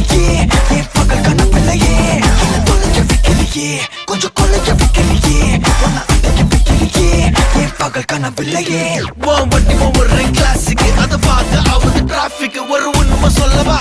வைக்கலையே என் பகல் கனவில்லையே என்ன தொலைஞ்ச வைக்கலையே கொஞ்சம் கொலைஞ்ச வைக்கலையே உன்னை அடைக்க வைக்கலையே என் பகல் கனவில்லையே வண்டி ஒரு கிளாஸுக்கு அதை பார்க்க ஆகுது டிராபிக் ஒரு உண்மை சொல்லவா